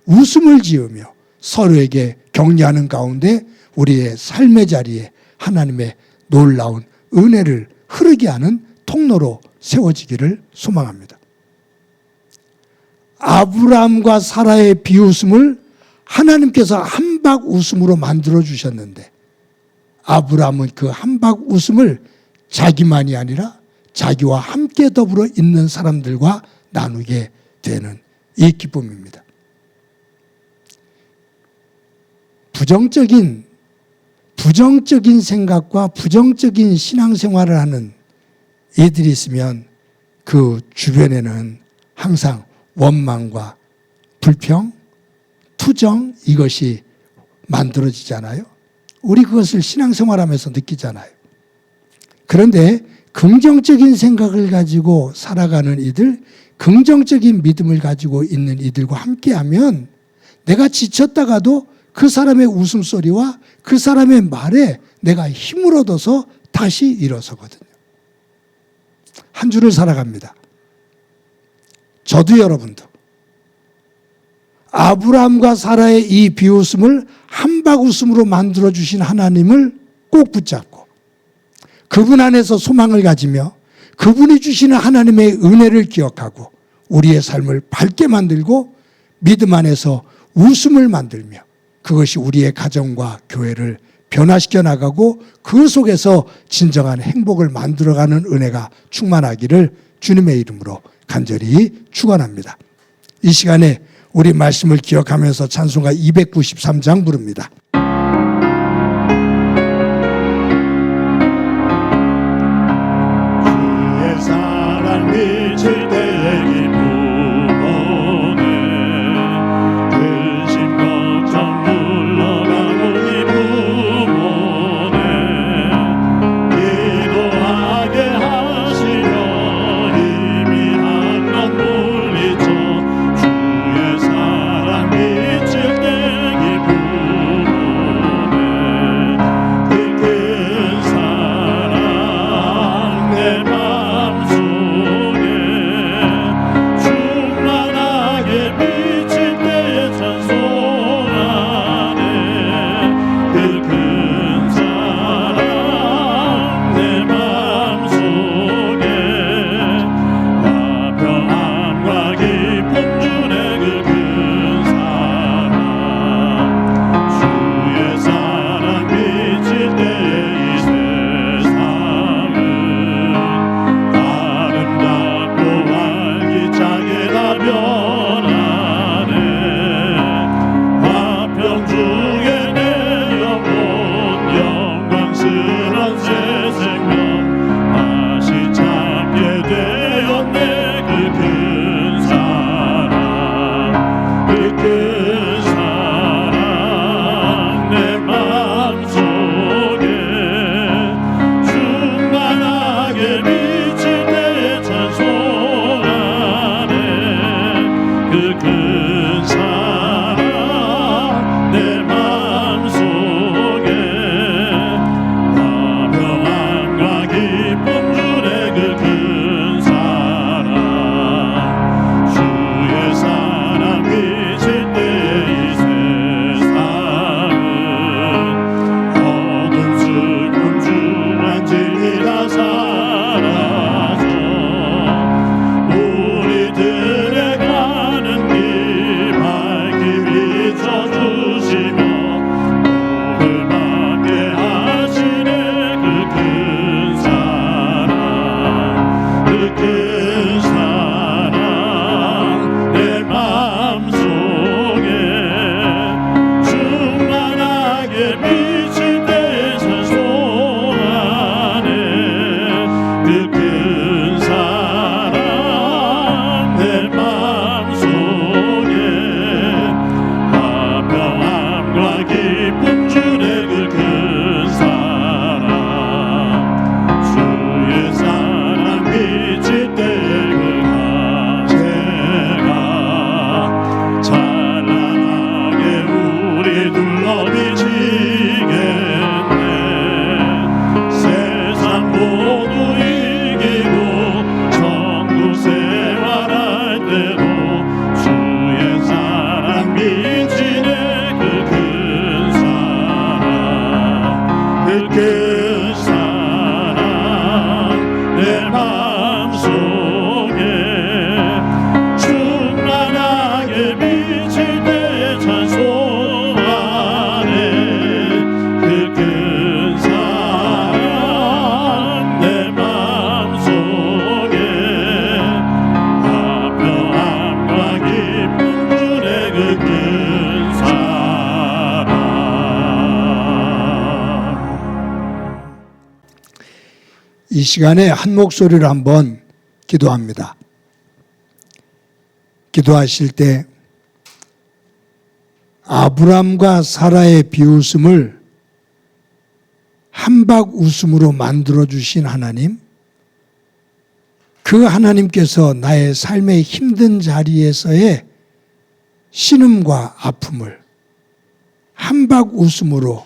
웃음을 지으며 서로에게 격려하는 가운데 우리의 삶의 자리에 하나님의 놀라운 은혜를 흐르게 하는 통로로 세워지기를 소망합니다. 아브라함과 사라의 비웃음을 하나님께서 한박 웃음으로 만들어 주셨는데 아브라함은 그 한박 웃음을 자기만이 아니라 자기와 함께 더불어 있는 사람들과 나누게 되는 이 기쁨입니다. 부정적인 생각과 부정적인 신앙생활을 하는 이들이 있으면 그 주변에는 항상 원망과 불평, 투정, 이것이 만들어지잖아요. 우리 그것을 신앙생활하면서 느끼잖아요. 그런데 긍정적인 생각을 가지고 살아가는 이들, 긍정적인 믿음을 가지고 있는 이들과 함께하면 내가 지쳤다가도 그 사람의 웃음소리와 그 사람의 말에 내가 힘을 얻어서 다시 일어서거든요. 한 주를 살아갑니다. 저도 여러분도 아브라함과 사라의 이 비웃음을 한박 웃음으로 만들어주신 하나님을 꼭 붙잡고 그분 안에서 소망을 가지며 그분이 주시는 하나님의 은혜를 기억하고 우리의 삶을 밝게 만들고 믿음 안에서 웃음을 만들며 그것이 우리의 가정과 교회를 변화시켜 나가고 그 속에서 진정한 행복을 만들어가는 은혜가 충만하기를 주님의 이름으로 간절히 축원합니다. 이 시간에 우리 말씀을 기억하면서 찬송가 293장 부릅니다. 주의 사랑 미칠 때의 기쁨오네 근심 걱정 물러가고 기쁨오네 기도하게 하시며 희미한 것 물리쳐 주의 사랑 미칠 때 기쁨오네 이 시간에 한 목소리로 한번 기도합니다. 기도하실 때 아브람과 사라의 비웃음을 한박 웃음으로 만들어주신 하나님, 그 하나님께서 나의 삶의 힘든 자리에서의 신음과 아픔을 한박 웃음으로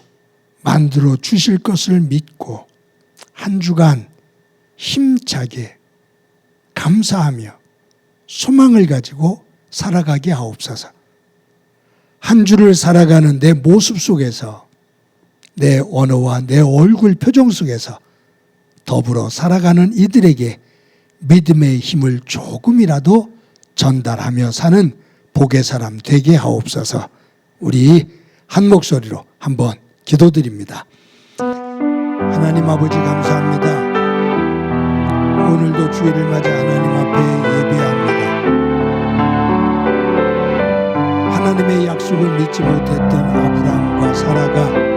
만들어 주실 것을 믿고 한 주간 힘차게 감사하며 소망을 가지고 살아가게 하옵소서. 한 주를 살아가는 내 모습 속에서, 내 언어와 내 얼굴 표정 속에서 더불어 살아가는 이들에게 믿음의 힘을 조금이라도 전달하며 사는 복의 사람 되게 하옵소서. 우리 한 목소리로 한번 기도드립니다. 하나님 아버지 감사합니다. 오늘도 주일을 맞아 하나님 앞에 예배합니다. 하나님의 약속을 믿지 못했던 아브라함과 사라가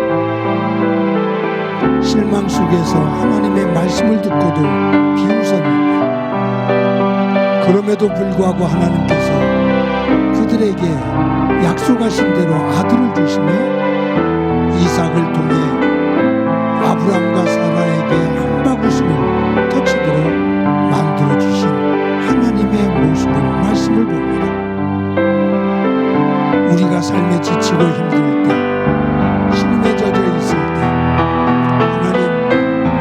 실망 속에서 하나님의 말씀을 듣고도 비웃었는데, 그럼에도 불구하고 하나님께서 그들에게 약속하신 대로 아들을 주시며 이삭을 통해 아브라함과 사라에게 한박 웃음을 터치도록 만들어주신 하나님의 모습을 말씀을 봅니다. 우리가 삶에 지치고 힘들 때, 신음에 젖어 있을 때 하나님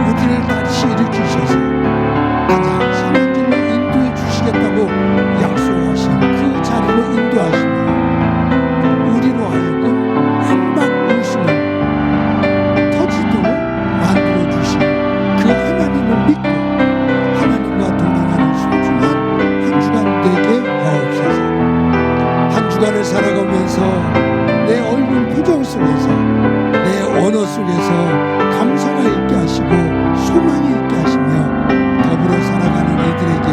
우리를 다시 일으키셔서 그냥 선한 길로 인도해 주시겠다고 약속하신 그 자리로 인도하시며 우리로 하여금 한박 웃음을 터지도록 만들어주신 그 하나님을 믿고 하나님과 동행하는 소중한 한 주간 되게 하옵소서. 한 주간을 살아가면서 내 얼굴 표정 속에서, 내 언어 속에서 감사가 있게 하시고 소망이 있게 하시며 더불어 살아가는 이들에게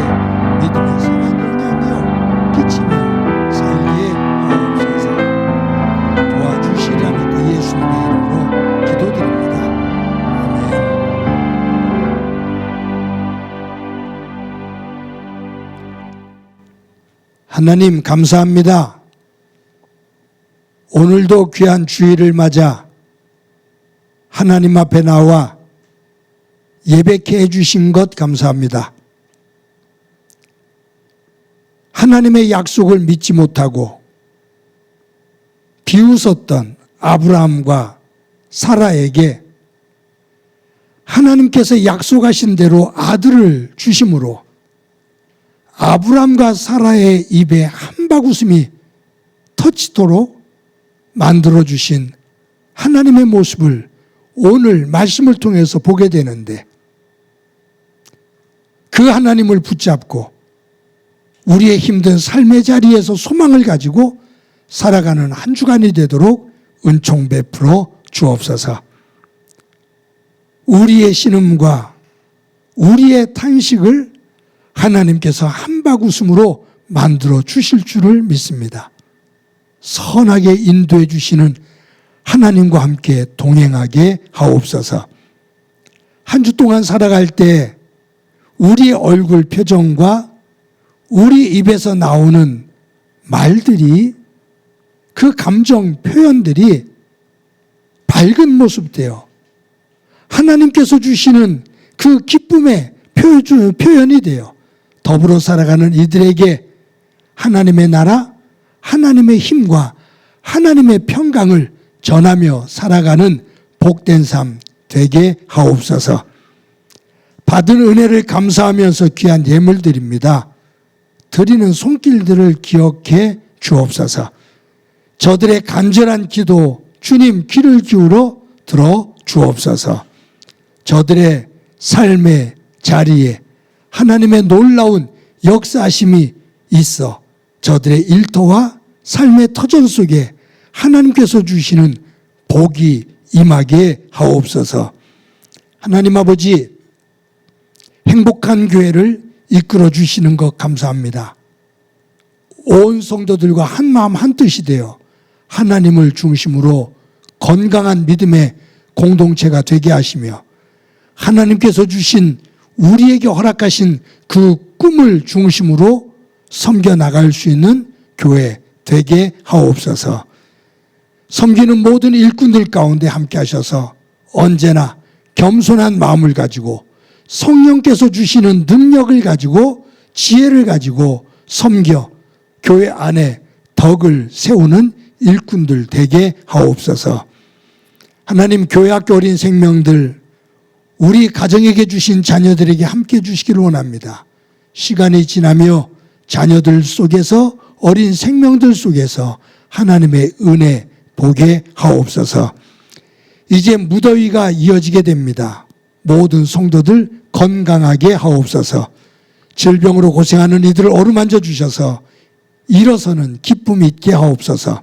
믿음의 선한 영향력 끼치며 살게 하옵소서. 도와주시라는 그 예수님의 이름으로 기도드립니다. 아멘. 하나님 감사합니다. 오늘도 귀한 주일을 맞아 하나님 앞에 나와 예배케 해주신 것 감사합니다. 하나님의 약속을 믿지 못하고 비웃었던 아브라함과 사라에게 하나님께서 약속하신 대로 아들을 주심으로 아브라함과 사라의 입에 한박 웃음이 터치도록 만들어주신 하나님의 모습을 오늘 말씀을 통해서 보게 되는데, 그 하나님을 붙잡고 우리의 힘든 삶의 자리에서 소망을 가지고 살아가는 한 주간이 되도록 은총 베풀어 주옵소서. 우리의 신음과 우리의 탄식을 하나님께서 한박 웃음으로 만들어 주실 줄을 믿습니다. 선하게 인도해 주시는 하나님과 함께 동행하게 하옵소서. 한 주 동안 살아갈 때 우리의 얼굴 표정과 우리 입에서 나오는 말들이, 그 감정 표현들이 밝은 모습 되어 하나님께서 주시는 그 기쁨의 표현이 되어 더불어 살아가는 이들에게 하나님의 나라, 하나님의 힘과 하나님의 평강을 전하며 살아가는 복된 삶 되게 하옵소서. 받은 은혜를 감사하면서 귀한 예물 드립니다. 드리는 손길들을 기억해 주옵소서. 저들의 간절한 기도 주님 귀를 기울여 들어 주옵소서. 저들의 삶의 자리에 하나님의 놀라운 역사하심이 있어 저들의 일터와 삶의 터전 속에 하나님께서 주시는 복이 임하게 하옵소서. 하나님 아버지, 행복한 교회를 이끌어 주시는 것 감사합니다. 온 성도들과 한 마음 한 뜻이 되어 하나님을 중심으로 건강한 믿음의 공동체가 되게 하시며 하나님께서 주신 우리에게 허락하신 그 꿈을 중심으로 섬겨 나갈 수 있는 교회 되게 하옵소서. 섬기는 모든 일꾼들 가운데 함께 하셔서 언제나 겸손한 마음을 가지고 성령께서 주시는 능력을 가지고 지혜를 가지고 섬겨 교회 안에 덕을 세우는 일꾼들 되게 하옵소서. 하나님, 교회학교 어린 생명들 우리 가정에게 주신 자녀들에게 함께 주시기를 원합니다. 시간이 지나며 자녀들 속에서 어린 생명들 속에서 하나님의 은혜 보게 하옵소서. 이제 무더위가 이어지게 됩니다. 모든 성도들 건강하게 하옵소서. 질병으로 고생하는 이들을 어루만져 주셔서 일어서는 기쁨 있게 하옵소서.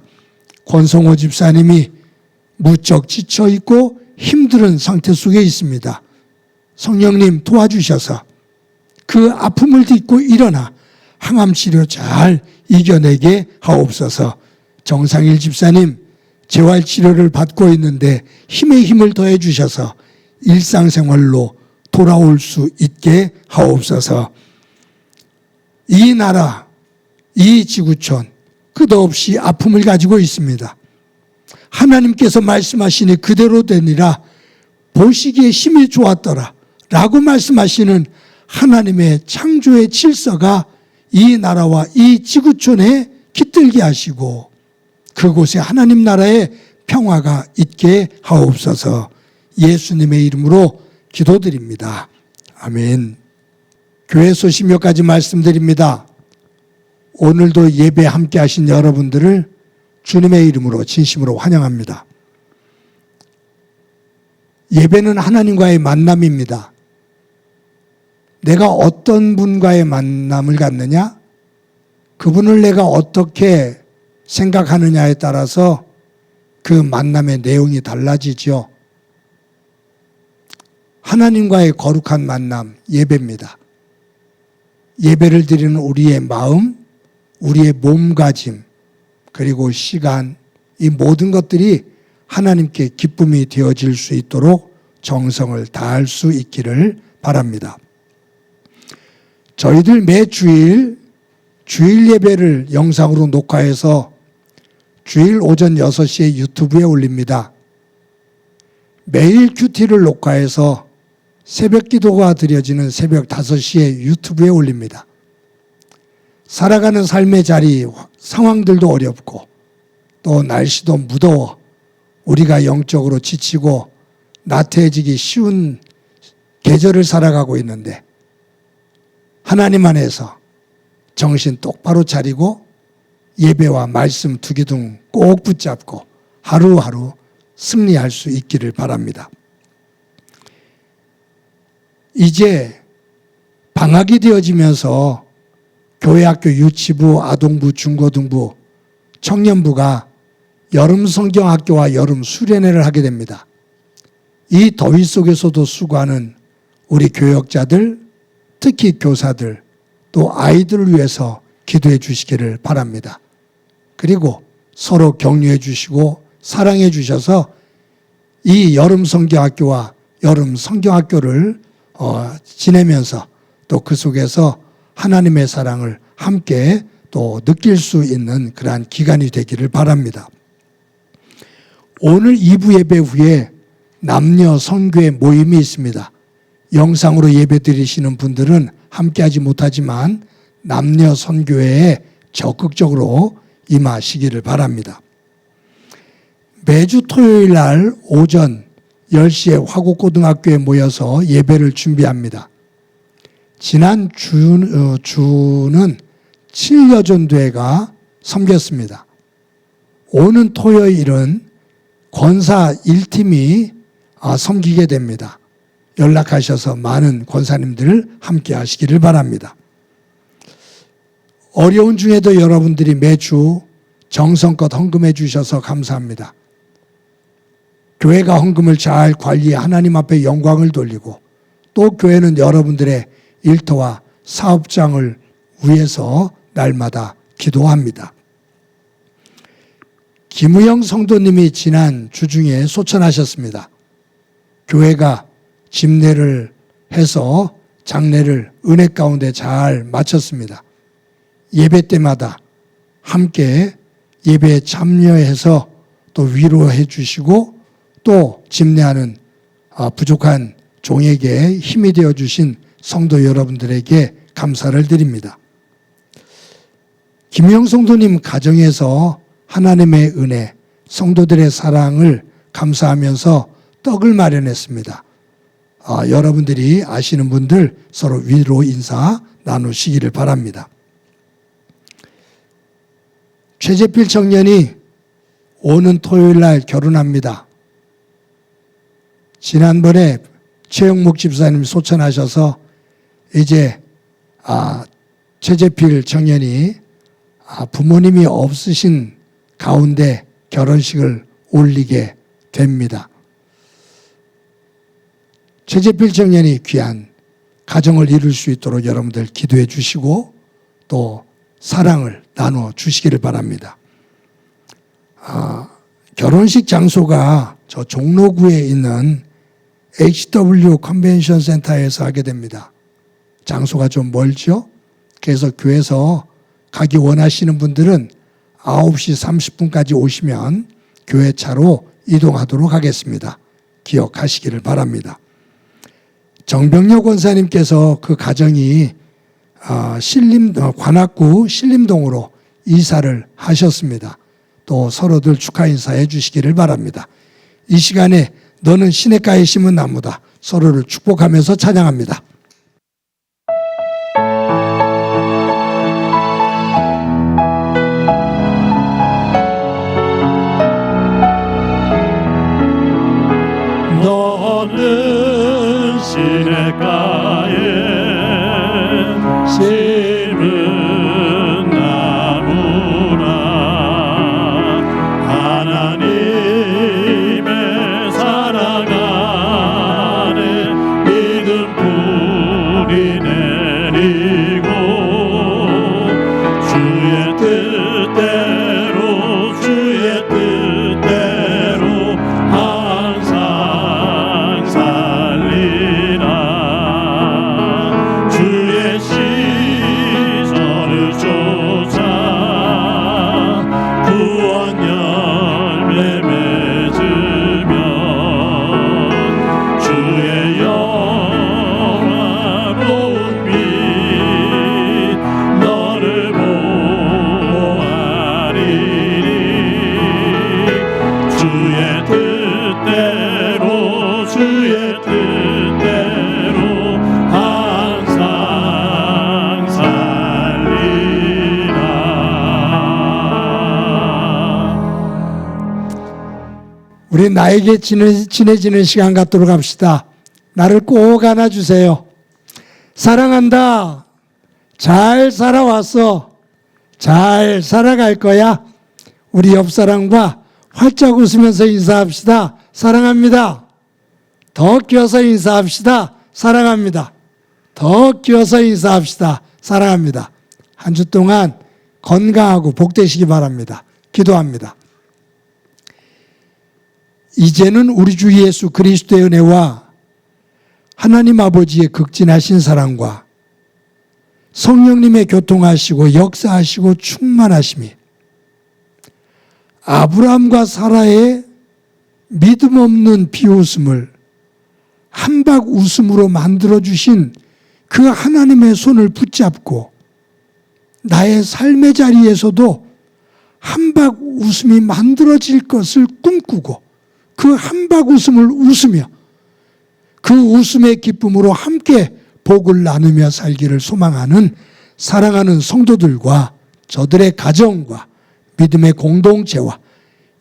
권성호 집사님이 무척 지쳐있고 힘든 상태 속에 있습니다. 성령님 도와주셔서 그 아픔을 딛고 일어나 항암치료 잘 이겨내게 하옵소서. 정상일 집사님 재활치료를 받고 있는데 힘에 힘을 더해 주셔서 일상생활로 돌아올 수 있게 하옵소서. 이 나라, 이 지구촌 끝없이 아픔을 가지고 있습니다. 하나님께서 말씀하시니 그대로 되니라, 보시기에 힘이 좋았더라 라고 말씀하시는 하나님의 창조의 질서가 이 나라와 이 지구촌에 깃들게 하시고 그곳에 하나님 나라의 평화가 있게 하옵소서. 예수님의 이름으로 기도드립니다. 아멘. 교회 소식 몇 가지 말씀드립니다. 오늘도 예배 함께 하신 여러분들을 주님의 이름으로 진심으로 환영합니다. 예배는 하나님과의 만남입니다. 내가 어떤 분과의 만남을 갖느냐? 그분을 내가 어떻게 생각하느냐에 따라서 그 만남의 내용이 달라지죠. 하나님과의 거룩한 만남, 예배입니다. 예배를 드리는 우리의 마음, 우리의 몸가짐, 그리고 시간, 이 모든 것들이 하나님께 기쁨이 되어질 수 있도록 정성을 다할 수 있기를 바랍니다. 저희들 매 주일 예배를 영상으로 녹화해서 주일 오전 6시에 유튜브에 올립니다. 매일 큐티를 녹화해서 새벽 기도가 드려지는 새벽 5시에 유튜브에 올립니다. 살아가는 삶의 자리, 상황들도 어렵고 또 날씨도 무더워 우리가 영적으로 지치고 나태해지기 쉬운 계절을 살아가고 있는데 하나님 안에서 정신 똑바로 차리고 예배와 말씀 두 기둥 꼭 붙잡고 하루하루 승리할 수 있기를 바랍니다. 이제 방학이 되어지면서 교회학교 유치부, 아동부, 중고등부, 청년부가 여름 성경학교와 여름 수련회를 하게 됩니다. 이 더위 속에서도 수고하는 우리 교역자들, 특히 교사들, 또 아이들을 위해서 기도해 주시기를 바랍니다. 그리고 서로 격려해 주시고 사랑해 주셔서 이 여름 성경학교와 여름 성경학교를 지내면서 또 그 속에서 하나님의 사랑을 함께 또 느낄 수 있는 그러한 기간이 되기를 바랍니다. 오늘 2부 예배 후에 남녀 선교회 모임이 있습니다. 영상으로 예배 드리시는 분들은 함께하지 못하지만 남녀 선교회에 적극적으로 임하시기를 바랍니다. 매주 토요일 날 오전 10시에 화곡고등학교에 모여서 예배를 준비합니다. 지난 주는 7여전도회가 섬겼습니다. 오는 토요일은 권사 1팀이 섬기게 됩니다. 연락하셔서 많은 권사님들 함께 하시기를 바랍니다. 어려운 중에도 여러분들이 매주 정성껏 헌금해 주셔서 감사합니다. 교회가 헌금을 잘 관리해 하나님 앞에 영광을 돌리고 또 교회는 여러분들의 일터와 사업장을 위해서 날마다 기도합니다. 김우영 성도님이 지난 주중에 소천하셨습니다. 교회가 집례를 해서 장례를 은혜 가운데 잘 마쳤습니다. 예배 때마다 함께 예배에 참여해서 또 위로해 주시고 또 집례하는 부족한 종에게 힘이 되어 주신 성도 여러분들에게 감사를 드립니다. 김영 성도님 가정에서 하나님의 은혜, 성도들의 사랑을 감사하면서 떡을 마련했습니다. 여러분들이 아시는 분들 서로 위로 인사 나누시기를 바랍니다. 최재필 청년이 오는 토요일 날 결혼합니다. 지난번에 최영목 집사님 소천하셔서 이제 최재필 청년이 부모님이 없으신 가운데 결혼식을 올리게 됩니다. 최재필 청년이 귀한 가정을 이룰 수 있도록 여러분들 기도해 주시고 또 사랑을 나눠 주시기를 바랍니다. 결혼식 장소가 저 종로구에 있는 HW 컨벤션 센터에서 하게 됩니다. 장소가 좀 멀죠? 그래서 교회에서 가기 원하시는 분들은 9시 30분까지 오시면 교회 차로 이동하도록 하겠습니다. 기억하시기를 바랍니다. 정병렬 권사님께서 그 가정이 관악구 신림동으로 이사를 하셨습니다. 또 서로들 축하 인사해 주시기를 바랍니다. 이 시간에 너는 시냇가에 심은 나무다. 서로를 축복하면서 찬양합니다. 너는 시냇가에 심은 나무라. 하나님의 사랑 안에 믿음 뿌리 내리고 주의 뜻대로 항상 살리라. 주의 시선을 쫓아 구원 열매 맺으면 주의 영화로운 빛 너를 보아리니. 주의 뜻대로 항상 살리라. 우리 나에게 친해지는 시간 갖도록 합시다. 나를 꼭 안아주세요. 사랑한다. 잘 살아왔어. 잘 살아갈 거야. 우리 옆 사람과 활짝 웃으면서 인사합시다. 사랑합니다. 더 끼어서 인사합시다. 사랑합니다. 더 끼어서 인사합시다. 사랑합니다. 한 주 동안 건강하고 복되시기 바랍니다. 기도합니다. 이제는 우리 주 예수 그리스도의 은혜와 하나님 아버지의 극진하신 사랑과 성령님의 교통하시고 역사하시고 충만하심이 아브라함과 사라의 믿음 없는 비웃음을 한박 웃음으로 만들어주신 그 하나님의 손을 붙잡고 나의 삶의 자리에서도 한박 웃음이 만들어질 것을 꿈꾸고 그 한박 웃음을 웃으며 그 웃음의 기쁨으로 함께 복을 나누며 살기를 소망하는 사랑하는 성도들과 저들의 가정과 믿음의 공동체와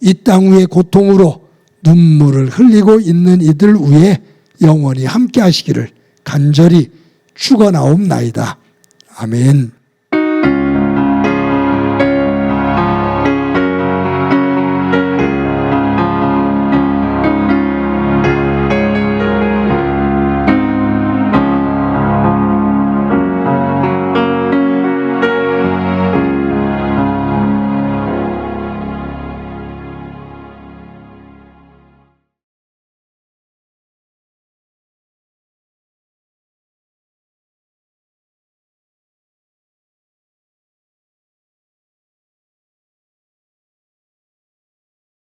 이 땅 위의 고통으로 눈물을 흘리고 있는 이들 위에 영원히 함께 하시기를 간절히 축원하옵나이다. 아멘.